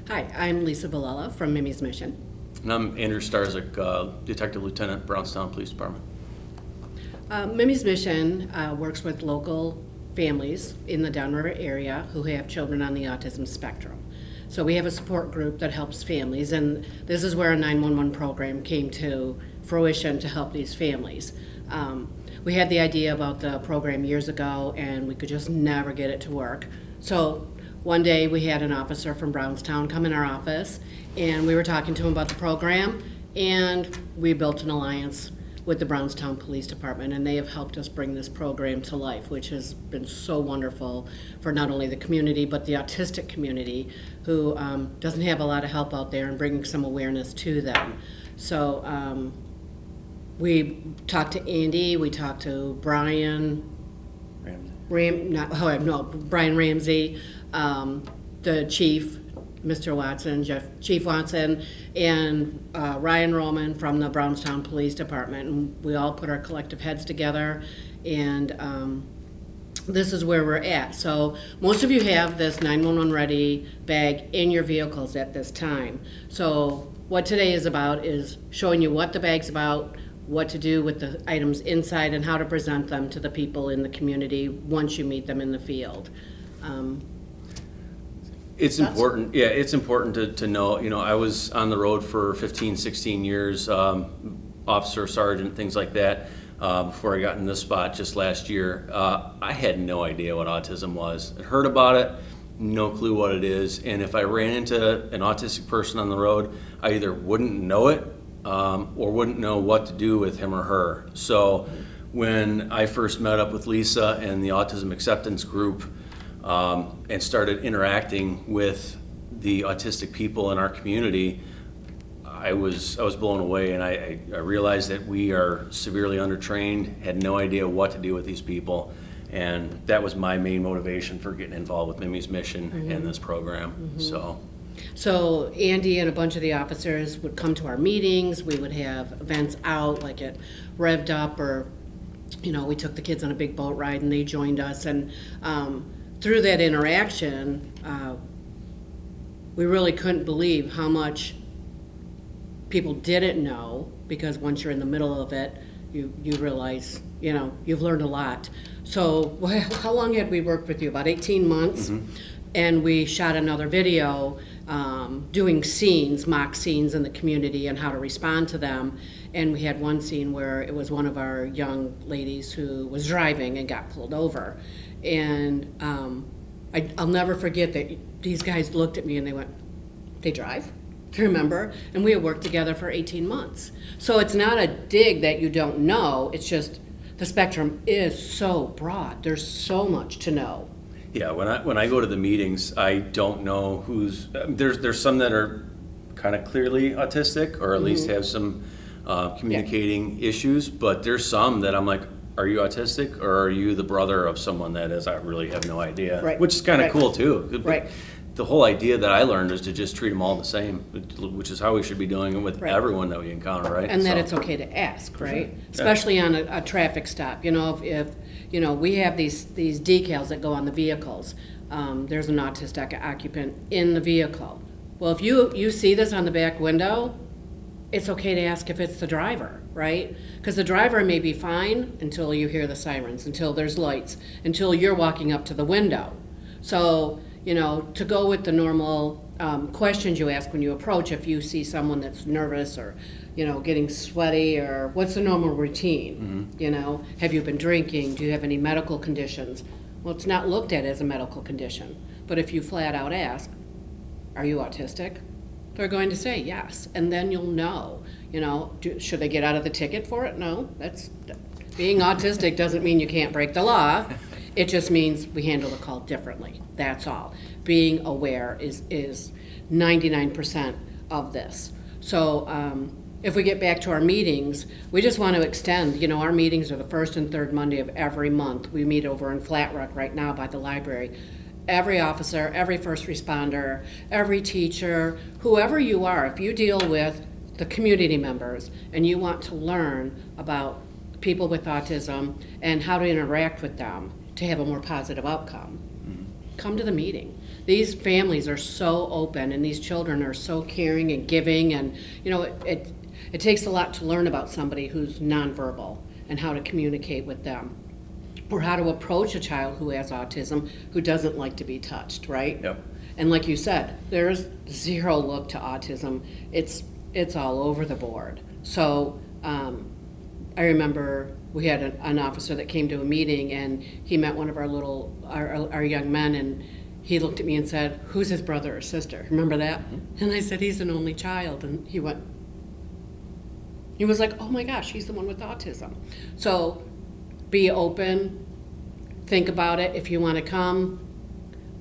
Hi, I'm Lisa Villella from Mimi's Mission. And I'm Andrew Starzyk, Detective Lieutenant, Brownstown Police Department. Mimi's Mission works with local families in the Downriver area who have children on the autism spectrum. So we have a support group that helps families, and this is where a 911 program came to fruition to help these families. We had the idea about the program years ago, and we could just never get it to work. So one day we had an officer from Brownstown come in our office, and we were talking to him about the program, and we built an alliance with the Brownstown Police Department, and they have helped us bring this program to life, which has been so wonderful for not only the community, but the autistic community, who doesn't have a lot of help out there, and bringing some awareness to them. So we talked to Andy, we talked to Brian Brian Ramsey, the chief, Mr. Watson, Chief Watson, and Ryan Roman from the Brownstown Police Department. And we all put our collective heads together, and this is where we're at. So most of you have this 911 Ready bag in your vehicles at this time. So what today is about is showing you what the bag's about, what to do with the items inside, and how to present them to the people in the community once you meet them in the field. It's important, yeah, it's important to know, I was on the road for 15, 16 years, officer, sergeant, things like that, before I got in this spot just last year. I had no idea what autism was. I heard about it, no clue what it is, and if I ran into an autistic person on the road, I either wouldn't know it, or wouldn't know what to do with him or her. So when I first met up with Lisa and the Autism Acceptance Group, and started interacting with the autistic people in our community, I was blown away, and I realized that we are severely undertrained, had no idea what to do with these people, and that was my main motivation for getting involved with Mimi's Mission and this program. So Andy and a bunch of the officers would come to our meetings. We would have events out, like at Revved Up, or we took the kids on a big boat ride and they joined us, and through that interaction, we really couldn't believe how much people didn't know, because once you're in the middle of it, you realize, you've learned a lot. So how long had we worked with you? About 18 months. And we shot another video doing mock scenes in the community and how to respond to them. And we had one scene where it was one of our young ladies who was driving and got pulled over. And I'll never forget that these guys looked at me and they went, "They drive?" Remember? And we had worked together for 18 months. So it's not a dig that you don't know, it's just the spectrum is so broad. There's so much to know. Yeah, when I go to the meetings, I don't know there's some that are kind of clearly autistic, or at least have some communicating issues, but there's some that I'm like, are you autistic, or are you the brother of someone that is? I really have no idea. Right. Which is kind of cool too. Right. The whole idea that I learned is to just treat them all the same, which is how we should be doing it with everyone that we encounter, right? And that it's okay to ask, right? Sure. Especially on a traffic stop. If we have these decals that go on the vehicles. There's an autistic occupant in the vehicle. Well, if you see this on the back window, it's okay to ask if it's the driver, right? Because the driver may be fine until you hear the sirens, until there's lights, until you're walking up to the window. So, to go with the normal questions you ask when you approach, if you see someone that's nervous or, getting sweaty, or what's the normal routine? Have you been drinking? Do you have any medical conditions? Well, it's not looked at as a medical condition. But if you flat out ask, are you autistic? They're going to say yes, and then you'll know. Should they get out of the ticket for it? No, being autistic doesn't mean you can't break the law. It just means we handle the call differently. That's all. Being aware is 99% of this. So if we get back to our meetings, we just want to extend. Our meetings are the first and third Monday of every month. We meet over in Flat Rock right now by the library. Every officer, every first responder, every teacher, whoever you are, if you deal with the community members and you want to learn about people with autism and how to interact with them to have a more positive outcome, come to the meeting. These families are so open, and these children are so caring and giving, and, you know, it takes a lot to learn about somebody who's nonverbal and how to communicate with them, or how to approach a child who has autism, who doesn't like to be touched, right? Yep. And like you said, there's zero look to autism. It's all over the board. So I remember we had an officer that came to a meeting, and he met one of our young men, and he looked at me and said, "Who's his brother or sister?" Remember that? And I said, "He's an only child." And he was like, "Oh my gosh, he's the one with autism." So be open, think about it. If you want to come,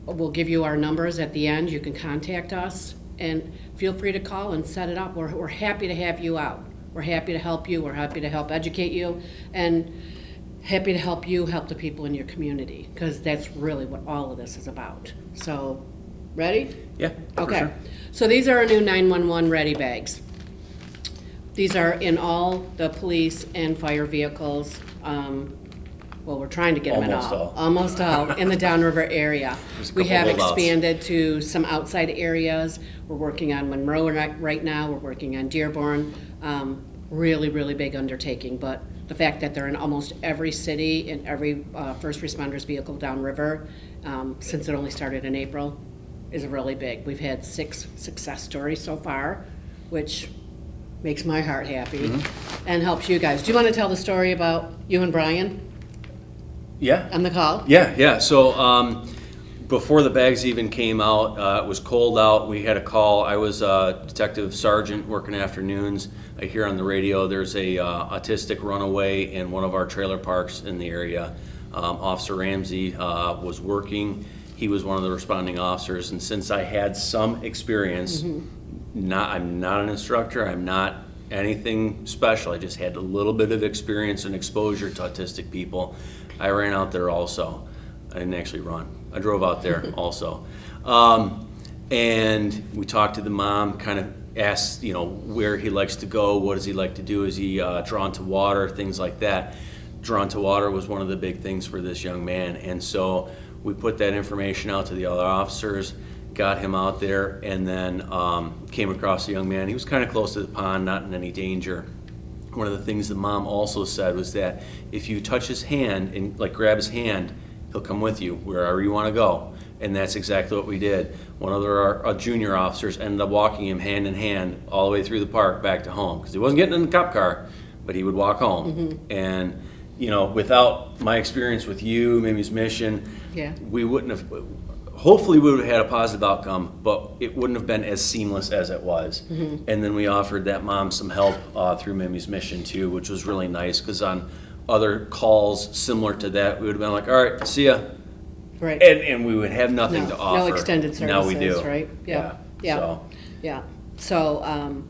we'll give you our numbers at the end. You can contact us, and feel free to call and set it up. We're happy to have you out. We're happy to help you. We're happy to help educate you, and happy to help you help the people in your community, because that's really what all of this is about. So, ready? Yeah. for Okay. sure. So these are our new 911 ready bags. These are in all the police and fire vehicles. Well, we're trying to get them in Almost all. all. Almost all in the downriver area. There's a We couple have holdouts. expanded to some outside areas. We're working on Monroe right now. We're working on Dearborn. Really, really big undertaking. But the fact that they're in almost every city and every first responders vehicle downriver, since it only started in April, is really big. We've had 6 success stories so far, which makes my heart happy and helps you guys. Do you want to tell the story about you and Brian Yeah. on the call? Yeah. So before the bags even came out, it was cold out. We had a call. I was a detective sergeant working afternoons. I hear on the radio there's a autistic runaway in one of our trailer parks in the area. Officer Ramsey was working. He was one of the responding officers, and since I had some experience, I'm not an instructor. I'm not anything special. I just had a little bit of experience and exposure to autistic people. I ran out there also. I didn't actually run. I drove out there also. And we talked to the mom, kind of asked, where he likes to go, what does he like to do, is he drawn to water, things like that. Drawn to water was one of the big things for this young man. And so we put that information out to the other officers, got him out there, and then came across a young man. He was kind of close to the pond, not in any danger. One of the things the mom also said was that if you touch his hand and grab his hand, he'll come with you wherever you want to go. And that's exactly what we did. One of our junior officers ended up walking him hand in hand all the way through the park back to home, because he wasn't getting in the cop car, but he would walk home. And without my experience with you, Mimi's mission, we wouldn't have. Hopefully we would have had a positive outcome, but it wouldn't have been as seamless as it was. And then we offered that mom some help through Mimi's mission too, which was really nice, because on other calls similar to that, we would have been like, all right, see ya. Right. And we would have nothing to offer. No extended services, Now we do. right? Yeah. So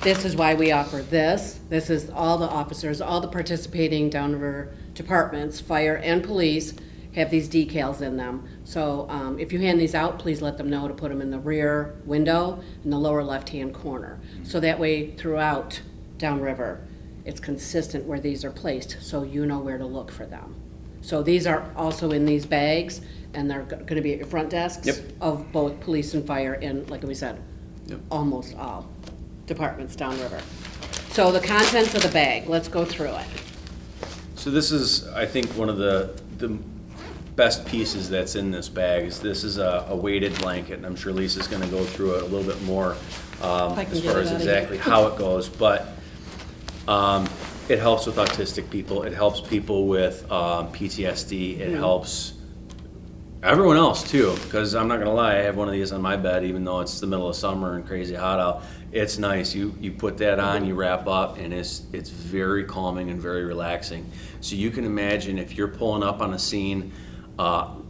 this is why we offer this. This is all the officers, all the participating downriver departments, fire and police, have these decals in them. So if you hand these out, please let them know to put them in the rear window in the lower left-hand corner. So that way throughout downriver, it's consistent where these are placed, so you know where to look for them. So these are also in these bags, and they're going to be at your front desks of both police and fire, and like we said, almost all departments downriver. So the contents of the bag, let's go through it. So this is, I think, one of the best pieces that's in this bag. This is a weighted blanket, and I'm sure Lisa's going to go through it a little bit more as far as exactly how it goes. But it helps with autistic people. It helps people with PTSD. It helps everyone else too, because I'm not gonna lie, I have one of these on my bed, even though it's the middle of summer and crazy hot out. It's nice. You put that on, you wrap up, and it's very calming and very relaxing. So you can imagine if you're pulling up on a scene,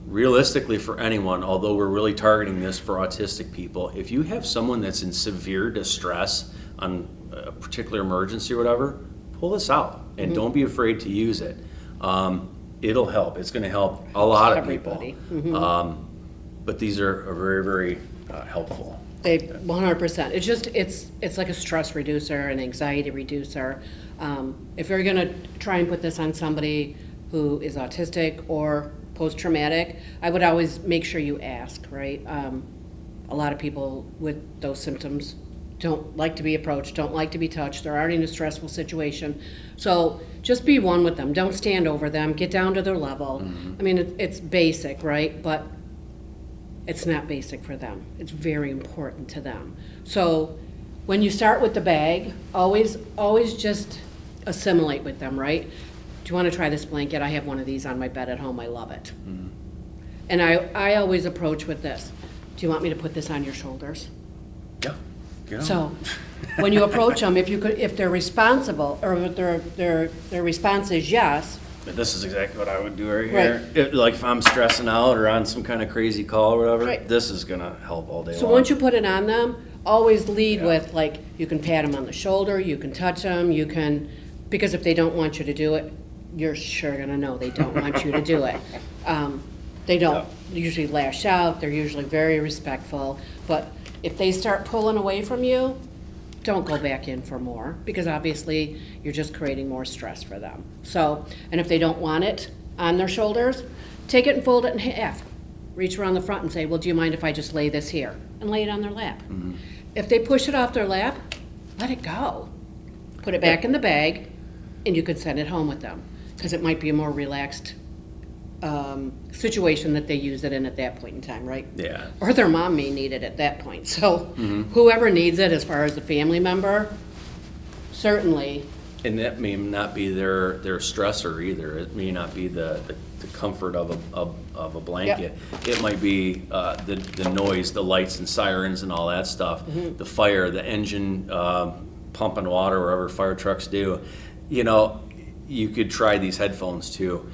realistically for anyone, although we're really targeting this for autistic people, if you have someone that's in severe distress on a particular emergency or whatever, pull this out and don't be afraid to use it. It'll help. It's going to help a lot of people. But these are very, very helpful. They 100%. It's just it's like a stress reducer, an anxiety reducer. If you're going to try and put this on somebody who is autistic or post-traumatic, I would always make sure you ask, right? A lot of people with those symptoms don't like to be approached, don't like to be touched, they're already in a stressful situation. So just be one with them, don't stand over them, get down to their level. I mean, it's basic, right? But it's not basic for them. It's very important to them. So when you start with the bag, always just assimilate with them, right? Do you want to try this blanket? I have one of these on my bed at home. I love it. And I always approach with this. Do you want me to put this on your shoulders? Yeah. Get on. So when you approach them, if they're responsible, or if their response is yes, This is exactly what I would do right here. Like if I'm stressing out or on some kind of crazy call or whatever, Right. this is gonna help all day long. so once you put it on them, always lead with, like, you can pat them on the shoulder, you can touch them, you can, because if they don't want you to do it, you're sure gonna know they don't want you to do it. They don't usually lash out, they're usually very respectful, but if they start pulling away from you, don't go back in for more, because obviously you're just creating more stress for them. So, and if they don't want it on their shoulders, take it and fold it in half. Reach around the front and say, well, do you mind if I just lay this here? And lay it on their lap. If they push it off their lap, let it go. Put it back in the bag, and you could send it home with them, because it might be a more relaxed situation that they use it in at that point in time, right? Yeah. Or their mom may need it at that point. So whoever needs it, as far as the family member, certainly. And that may not be their stressor either. It may not be the comfort of a blanket. It might be the noise, the lights and sirens and all that stuff, the fire, the engine pumping water, wherever fire trucks do. You know, you could try these headphones too.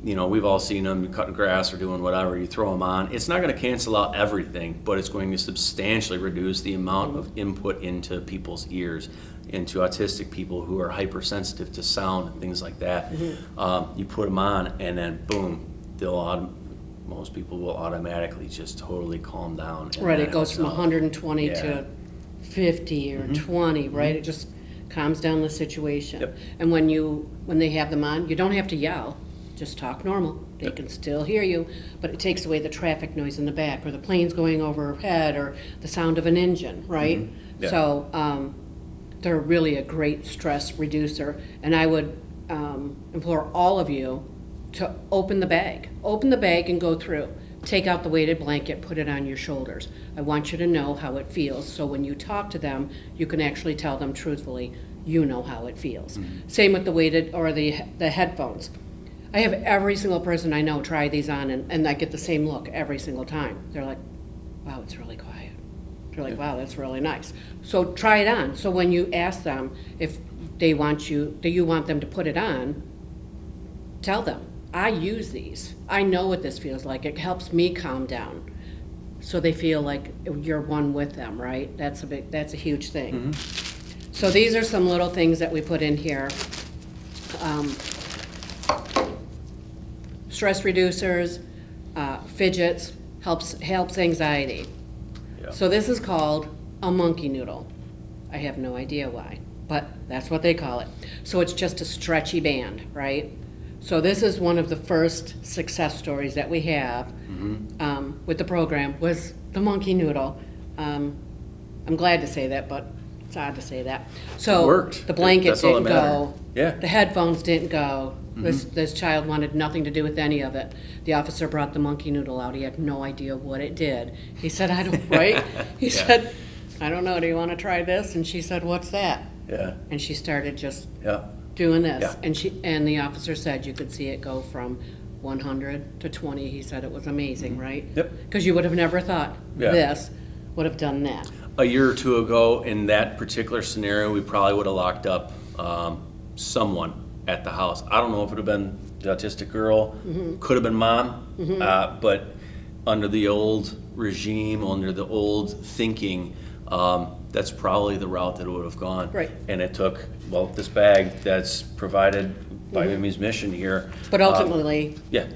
You know, we've all seen them cutting grass or doing whatever. You throw them on. It's not going to cancel out everything, but it's going to substantially reduce the amount of input into people's ears, into autistic people who are hypersensitive to sound and things like that. You put them on, and then boom, most people will automatically just totally calm down. And Right, then it goes from 120 Yeah. to 50 or 20, right? It just calms down the situation. Yep. And when they have them on, you don't have to yell. Just talk normal. They can still hear you, but it takes away the traffic noise in the back, or the planes going overhead, or the sound of an engine, right? Yeah. So they're really a great stress reducer. And I would implore all of you to open the bag. Open the bag and go through. Take out the weighted blanket, put it on your shoulders. I want you to know how it feels, so when you talk to them, you can actually tell them truthfully, you know how it feels. Same with the weighted or the headphones. I have every single person I know try these on, and I get the same look every single time. They're like, wow, it's really quiet. They're like, wow, that's really nice. So try it on. So when you ask them if they want you, do you want them to put it on, tell them, I use these. I know what this feels like. It helps me calm down. So they feel like you're one with them, right? That's a huge thing. So these are some little things that we put in here. Stress reducers, fidgets, helps anxiety. Yeah. So this is called a monkey noodle. I have no idea why, but that's what they call it. So it's just a stretchy band, right? So this is one of the first success stories that we have with the program, was the monkey noodle. I'm glad to say that, but it's odd to say that. So It worked. the blanket That's all didn't that go. mattered. Yeah. The headphones didn't go. This child wanted nothing to do with any of it. The officer brought the monkey noodle out. He had no idea what it did. He said, I don't, right? He said, I don't know, do you want to try this? And she said, what's that? Yeah. And she started just Yeah. doing this. Yeah. And the officer said you could see it go from 100 to 20. He said it was amazing, right? Yep. Because you would have never thought this would have done that. A year or two ago, in that particular scenario, we probably would have locked up someone at the house. I don't know if it would have been the autistic girl, could have been mom, but under the old regime, under the old thinking, that's probably the route that it would have gone. Right. And it took, well, this bag that's provided by Mimi's mission here. But ultimately, Yeah,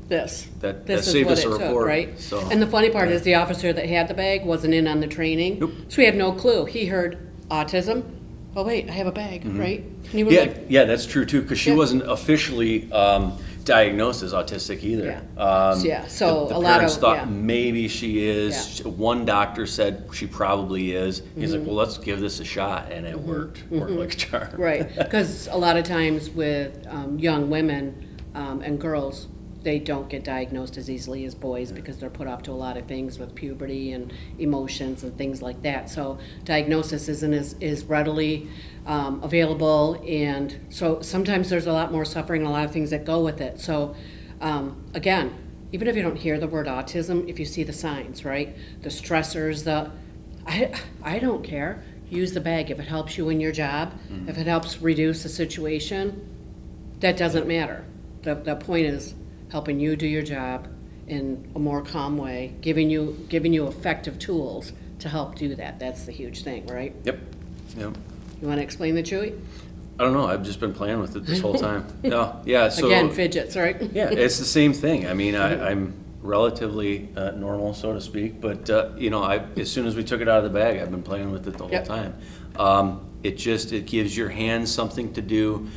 this that is saved what us it a took, report. right? So, And the funny part is the officer that had the bag wasn't in on the training. Nope. So he had no clue. He heard autism. Oh, wait, I have a bag, right? And he was yeah, like, yeah, that's true too, because she Yeah. wasn't officially diagnosed as autistic either. So the a lot parents of thought maybe she is. Yeah. One doctor said she probably is. He's like, well, let's give this a shot, and it worked like a charm. Right, because a lot of times with young women and girls, they don't get diagnosed as easily as boys because they're put off to a lot of things with puberty and emotions and things like that. So diagnosis isn't as readily available, and so sometimes there's a lot more suffering and a lot of things that go with it. So again, even if you don't hear the word autism, if you see the signs, right, the stressors, I don't care. Use the bag if it helps you in your job, if it helps reduce the situation. That doesn't matter. The point is helping you do your job in a more calm way, giving you effective tools to help do that. That's the huge thing, right? Yep. You want to explain the Chewy? I don't know. I've just been playing with it this whole time. No, yeah. So Again, fidgets, right? yeah, it's the same thing. I mean, I'm relatively normal, so to speak, but as soon as we took it out of the bag, I've been playing with it the whole time. It gives your hands something to do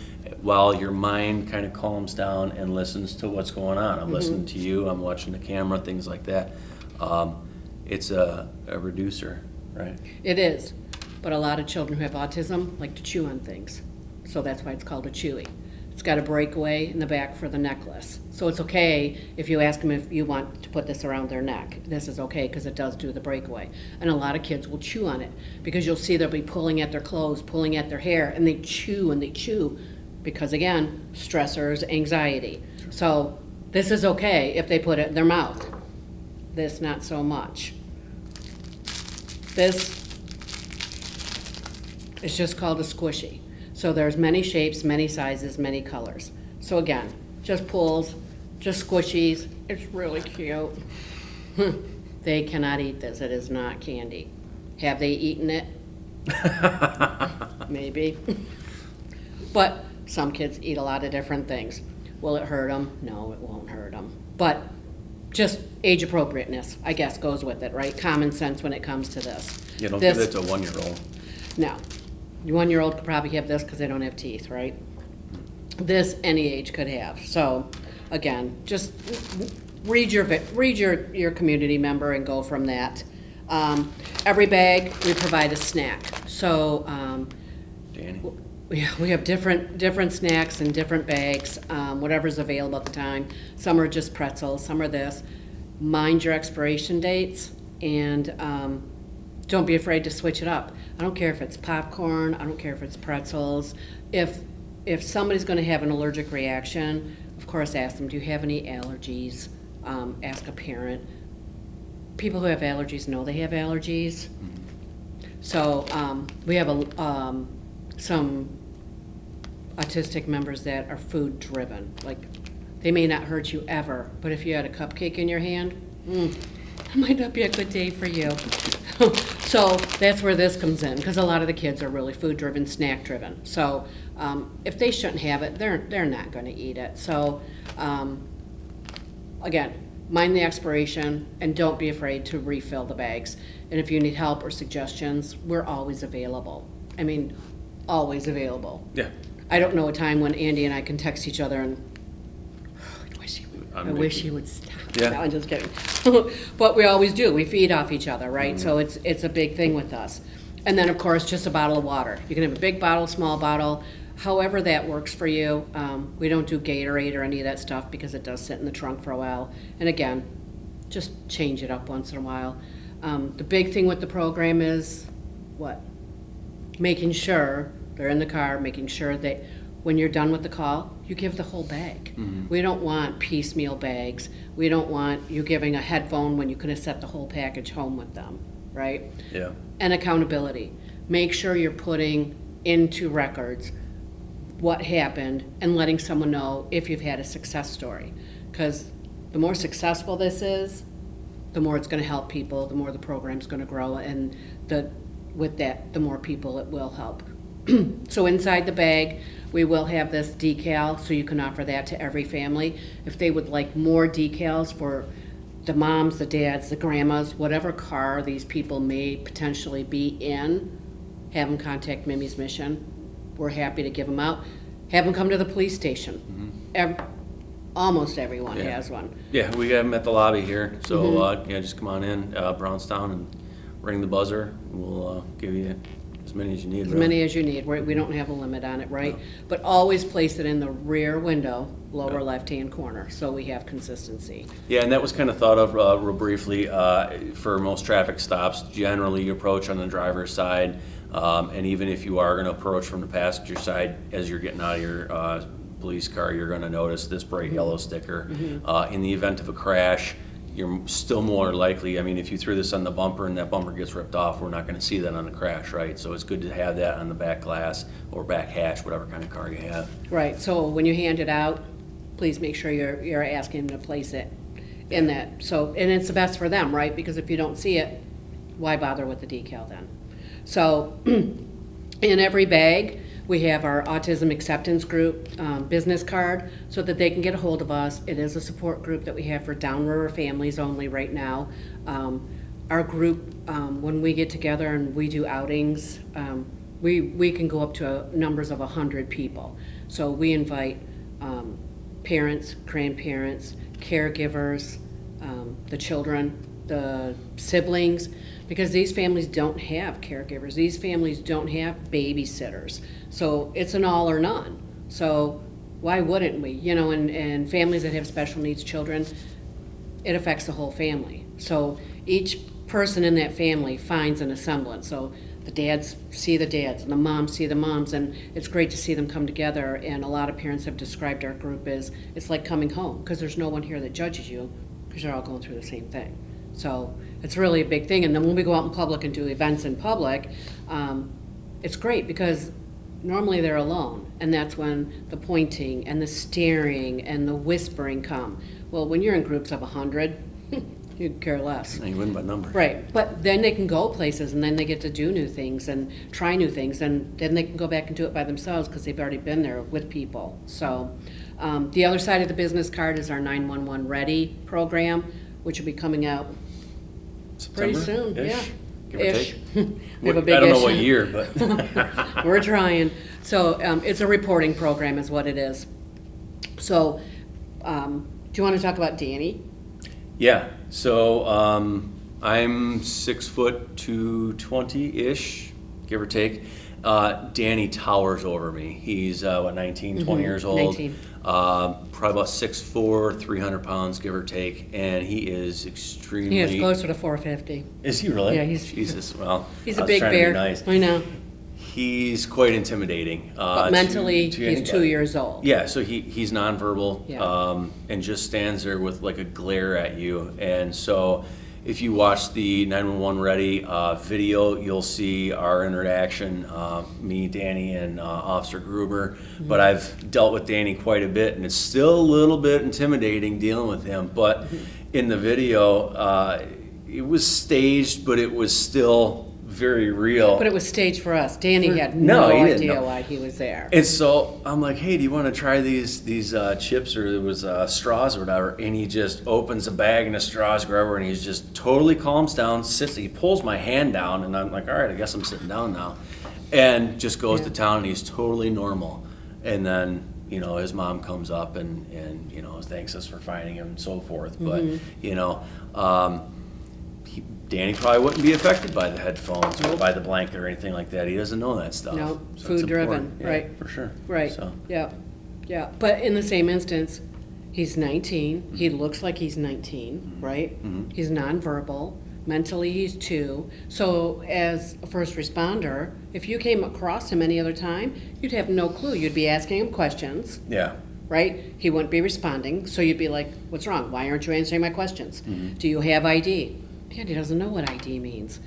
while your mind kind of calms down and listens to what's going on. I'm listening to you, I'm watching the camera, things like that. It's a reducer, right? It is, but a lot of children who have autism like to chew on things, so that's why it's called a Chewy. It's got a breakaway in the back for the necklace. So it's okay if you ask them if you want to put this around their neck. This is okay because it does do the breakaway. And a lot of kids will chew on it because you'll see they'll be pulling at their clothes, pulling at their hair, and they chew because, again, stressors, anxiety. So this is okay if they put it in their mouth. This, not so much. This is just called a squishy. So there's many shapes, many sizes, many colors. So again, just pulls, just squishies. It's really cute. They cannot eat this. It is not candy. Have they eaten it? Maybe. But some kids eat a lot of different things. Will it hurt them? No, it won't hurt them. But just age appropriateness, I guess, goes with it, right? Common sense when it comes to this. Yeah, don't give it to a 1-year-old. No. Your 1-year-old could probably have this because they don't have teeth, right? This any age could have. So again, just read your community member and go from that. Every bag we provide a snack. So Danny? we have different snacks in different bags, whatever's available at the time. Some are just pretzels, some are this. Mind your expiration dates, and don't be afraid to switch it up. I don't care if it's popcorn, I don't care if it's pretzels. If somebody's going to have an allergic reaction, of course ask them, do you have any allergies? Ask a parent. People who have allergies know they have allergies. So we have some autistic members that are food driven. Like, they may not hurt you ever, but if you had a cupcake in your hand, it might not be a good day for you. So that's where this comes in, because a lot of the kids are really food driven, snack driven. So if they shouldn't have it, they're not going to eat it. So again, mind the expiration and don't be afraid to refill the bags. And if you need help or suggestions, we're always available. I mean, always available. Yeah. I don't know a time when Andy and I can text each other and I wish he would stop. Yeah. No, I'm just kidding. But we always do. We feed off each other, right? So it's a big thing with us. And then, of course, just a bottle of water. You can have a big bottle, small bottle, however that works for you. We don't do Gatorade or any of that stuff because it does sit in the trunk for a while. And again, just change it up once in a while. The big thing with the program is what? Making sure they're in the car, making sure that when you're done with the call, you give the whole bag. We don't want piecemeal bags. We don't want you giving a headphone when you could have sent the whole package home with them, right? Yeah. And accountability. Make sure you're putting into records what happened and letting someone know if you've had a success story. Because the more successful this is, the more it's going to help people, the more the program's going to grow, and with that, the more people it will help. So inside the bag, we will have this decal, so you can offer that to every family. If they would like more decals for the moms, the dads, the grandmas, whatever car these people may potentially be in, have them contact Mimi's Mission. We're happy to give them out. Have them come to the police station. almost everyone Yeah. has one. Yeah, we have them at the lobby here, so, Mm-hmm. yeah, just come on in, Brownstown, and ring the buzzer. We'll give you as many as you need, As really. many as you need, we don't have a limit on it, right? But always place it in the rear window, lower left-hand corner, so we have consistency. Yeah, and that was kind of thought of real briefly for most traffic stops. Generally, you approach on the driver's side, and even if you are going to approach from the passenger side, as you're getting out of your police car, you're going to notice this bright yellow sticker. In the event of a crash, you're still more likely, I mean, if you threw this on the bumper and that bumper gets ripped off, we're not going to see that on the crash, right? So it's good to have that on the back glass or back hatch, whatever kind of car you have. Right, so when you hand it out, please make sure you're asking them to place it in that. So, and it's the best for them, right? Because if you don't see it, why bother with the decal then? So, in every bag, we have our autism acceptance group business card so that they can get a hold of us. It is a support group that we have for downriver families only right now. Our group, when we get together and we do outings, we can go up to numbers of 100 people. So we invite parents, grandparents, caregivers, the children, the siblings, because these families don't have caregivers. These families don't have babysitters. So it's an all or none. So why wouldn't we? You know, and families that have special needs children, it affects the whole family. So each person in that family finds an assemblant. So the dads see the dads and the moms see the moms, and it's great to see them come together. And a lot of parents have described our group as it's like coming home, because there's no one here that judges you, because you're all going through the same thing. So it's really a big thing. And then when we go out in public and do events in public, it's great because normally they're alone, and that's when the pointing and the staring and the whispering come. Well, when you're in groups of 100, you care less. And you win by number. Right, but then they can go places, and then they get to do new things and try new things, and then they can go back and do it by themselves because they've already been there with people. So the other side of the business card is our 911READY program, which will be coming out pretty soon. September-ish, Yeah. give or Ish. take. We have a big I don't know ish. what year, but We're trying. So it's a reporting program is what it is. So do you want to talk about Danny? yeah. So I'm 6'2", 220-ish, give or take. Danny towers over me. He's 19, 20 years old. 19. Probably about 6'4", 300 pounds, give or take, and he is extremely. He is closer to 450. Is he really? Yeah, he's- Jesus. Well, He's I a was big trying to be bear. nice. I know. He's quite intimidating. But mentally, to he's anybody. 2 years old. Yeah, so he's nonverbal, Yeah. and just stands there with like a glare at you. And so if you watch the 911READY video, you'll see our interaction, me, Danny, and Officer Gruber. Mm-hmm. But I've dealt with Danny quite a bit, and it's still a little bit intimidating dealing with him. But Mm-hmm. in the video, it was staged, but it was still very real. But it was staged for us. Danny had No, no he didn't idea know. why he was there. And so I'm like, hey, do you want to try these chips, or there was straws or whatever? And he just opens a bag and the straws go everywhere, and he's just totally calms down, sits, he pulls my hand down, and I'm like, all right, I guess I'm sitting down now. And just goes to town, and he's totally normal. And then, you know, his mom comes up and you know, thanks us for finding him and so forth. But, you know, Danny probably wouldn't be affected by the headphones or by the blanket or anything like that. He doesn't know that stuff. No, So it's food driven, important. Yeah, right. for sure. Right, So. yeah, yeah. But in the same instance, he's 19, he looks like he's 19, right? He's nonverbal, mentally he's 2. So as a first responder, if you came across him any other time, you'd have no clue. You'd be asking him questions, Yeah. right? He wouldn't be responding, so you'd be like, what's wrong? Why aren't you answering my questions? Do you have ID? And he doesn't know what ID means.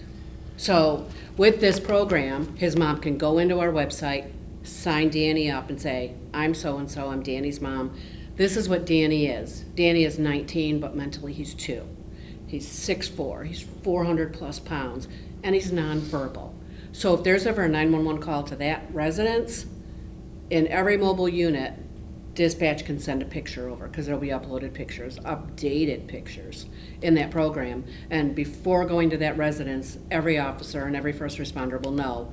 So with this program, his mom can go into our website, sign Danny up and say, I'm so-and-so, I'm Danny's mom. This is what Danny is. Danny is 19, but mentally he's 2. He's 6'4", he's 400 plus pounds, and he's nonverbal. So if there's ever a 911 call to that residence, in every mobile unit, dispatch can send a picture over, because there'll be uploaded pictures, updated pictures in that program. And before going to that residence, every officer and every first responder will know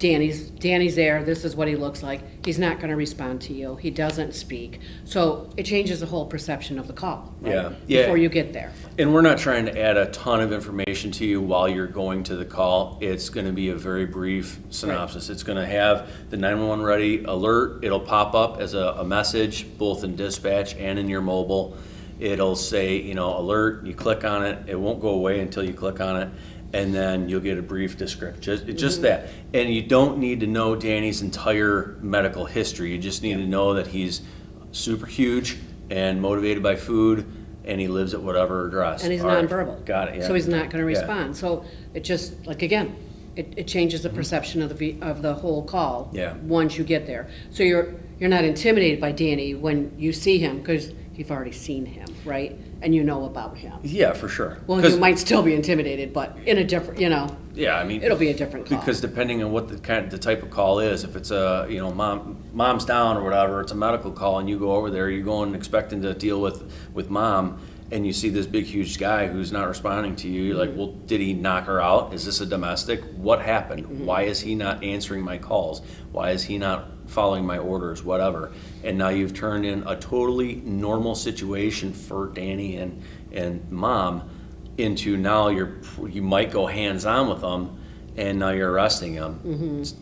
Danny's there, this is what he looks like, he's not gonna respond to you, he doesn't speak. So it changes the whole perception of the call, right? Yeah. Before you get there. And we're not trying to add a ton of information to you while you're going to the call. It's going to be a very brief synopsis. It's going to have the 911 ready alert. It'll pop up as a message, both in dispatch and in your mobile. It'll say, alert, you click on it. It won't go away until you click on it. And then you'll get a brief description, just that. And you don't need to know Danny's entire medical history. You just need to know that he's super huge and motivated by food, and he lives at whatever address. And he's All right. nonverbal. Got it, yeah. So he's not gonna Yeah. respond. So it just, like, again, it changes the perception of the whole call. Yeah. Once you get there. So you're not intimidated by Danny when you see him, because you've already seen him, right? And you know about him. Yeah, for sure. Well, 'Cause- you might still be intimidated, but in a different, Yeah, I mean, it'll be a different call. because depending on what the type of call is, if it's a mom's down or whatever, it's a medical call, and you go over there, you're going expecting to deal with mom, and you see this big huge guy who's not responding to you. You're like, well, did he knock her out? Is this a domestic? What happened? Why is he not answering my calls? Why is he not following my orders? Whatever. And now you've turned in a totally normal situation for Danny and mom into now you might go hands-on with them, and now you're arresting them. It's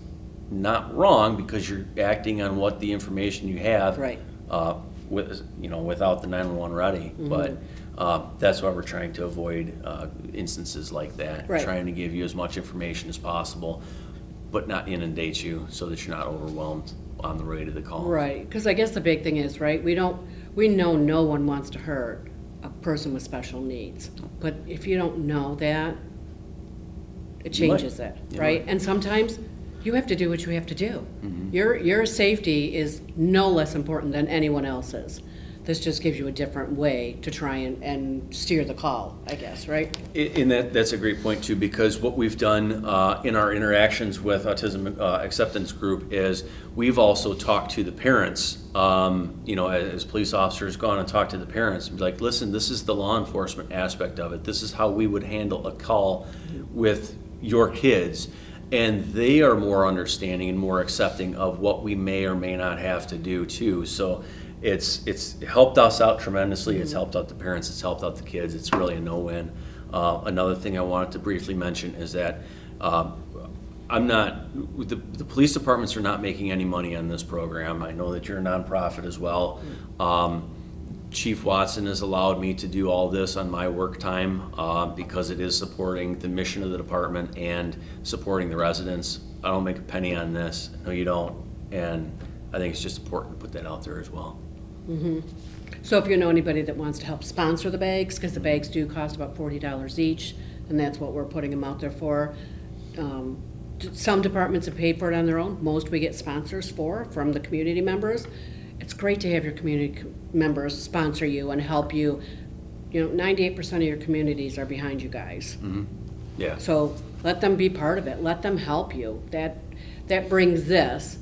not wrong, because you're acting on what the information you have. Right. Without the 911 ready. But that's why we're trying to avoid instances like that. Right. Trying to give you as much information as possible, but not inundate you so that you're not overwhelmed on the way to the call. Right, because I guess the big thing is, right, we know no one wants to hurt a person with special needs. But if you don't know that, it changes it, You right? might. And sometimes you have to do what you have to do. Your safety is no less important than anyone else's. This just gives you a different way to try and steer the call, I guess, right? And that's a great point too, because what we've done in our interactions with Autism Acceptance Group is we've also talked to the parents, as police officers, gone and talked to the parents and be like, listen, this is the law enforcement aspect of it. This is how we would handle a call with your kids. And they are more understanding and more accepting of what we may or may not have to do too. So it's helped us out tremendously. It's helped out the parents. It's helped out the kids. It's really a no-win. Another thing I wanted to briefly mention is that the police departments are not making any money on this program. I know that you're a nonprofit as well. Chief Watson has allowed me to do all this on my work time because it is supporting the mission of the department and supporting the residents. I don't make a penny on this. No, you don't. And I think it's just important to put that out there as well. So if you know anybody that wants to help sponsor the bags, because the bags do cost about $40 each, and that's what we're putting them out there for. Some departments have paid for it on their own. Most we get sponsors from the community members. It's great to have your community members sponsor you and help you. 98% of your communities are behind you guys. Yeah. So let them be part of it. Let them help you. That brings this.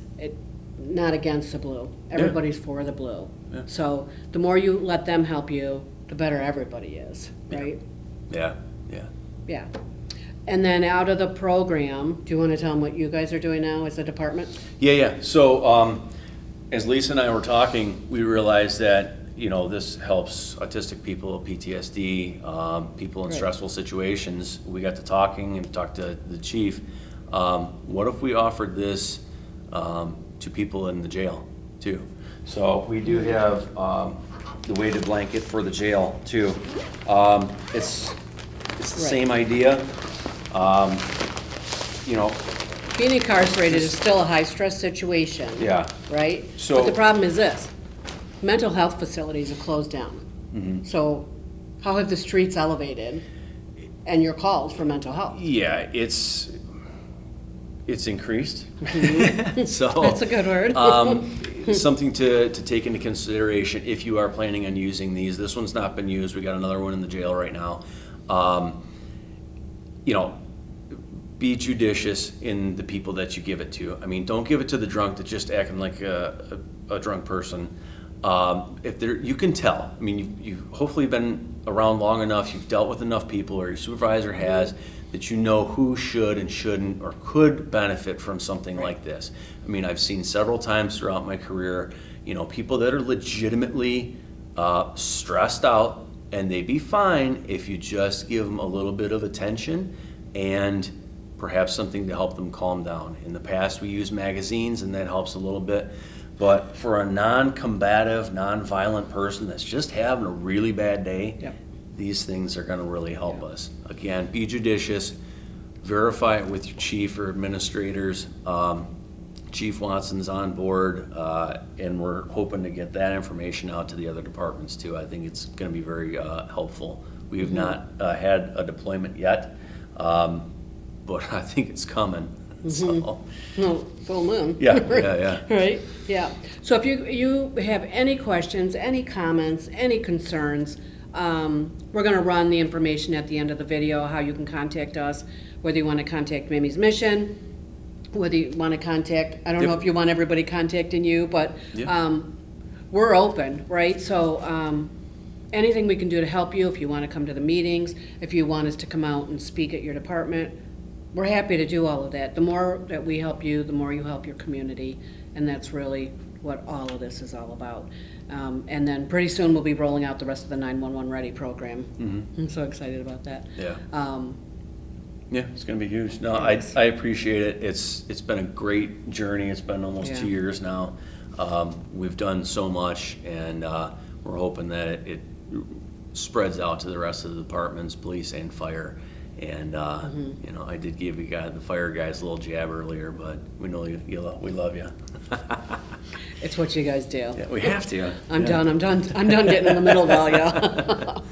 Not against the blue. Everybody's for the blue. Yeah. So the more you let them help you, the better everybody is, right? Yeah. Yeah. And then out of the program, do you want to tell them what you guys are doing now as a department? Yeah. So as Lisa and I were talking, we realized that this helps autistic people, PTSD, people in Right. stressful situations. We got to talking and talked to the chief. What if we offered this to people in the jail too? So we do have the weighted blanket for the jail too. It's the same idea. Being incarcerated is still a high-stress situation. Yeah. Right? So- But the problem is this, mental health facilities are closed down. So how have the streets elevated and your calls for mental health? Yeah, it's increased. So That's a good word. something to take into consideration if you are planning on using these. This one's not been used. We got another one in the jail right now. Be judicious in the people that you give it to. I mean, don't give it to the drunk that's just acting like a drunk person. You can tell. I mean, you've hopefully been around long enough. You've dealt with enough people, or your supervisor has, that you know who should and shouldn't or could benefit from something like this. I mean, I've seen several times throughout my career, people that are legitimately stressed out, and they'd be fine if you just give them a little bit of attention and perhaps something to help them calm down. In the past, we use magazines, and that helps a little bit. But for a non-combative, non-violent person that's just having a really bad day, Yep. these things are going to really help us. Again, be judicious, verify it with your chief or administrators. Chief Watson's on board, and we're hoping to get that information out to the other departments too. I think it's going to be very helpful. We have not had a deployment yet, but I think it's coming. So, No, full moon. yeah. Right, yeah. So if you have any questions, any comments, any concerns, we're gonna run the information at the end of the video, how you can contact us, whether you wanna contact Mimi's Mission, whether you wanna contact, I don't know Yep. if you want everybody contacting you, but, Yep. we're open, right? So, anything we can do to help you, if you wanna come to the meetings, if you want us to come out and speak at your department, we're happy to do all of that. The more that we help you, the more you help your community, and that's really what all of this is all about. And then pretty soon we'll be rolling out the rest of the 911 Ready program. I'm so excited about that. Yeah. Yeah, it's going to be huge. No, I appreciate it. It's been a great journey. It's been almost 2 years now. We've done so much, and we're hoping that it spreads out to the rest of the departments, police and fire. And I did give the fire guys a little jab earlier, but we know we love you. It's what you guys do. Yeah, we have to. I'm done getting in the middle of all y'all.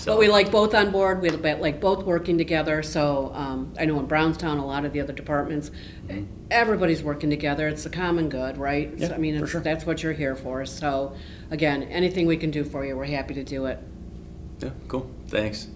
But we like both on board, we like both working together, so I know in Brownstown, a lot of the other departments, everybody's working together, it's the common good, right? Yeah, So, I mean, for sure. that's what you're here for, so again, anything we can do for you, we're happy to do it. Yeah, cool. Thanks.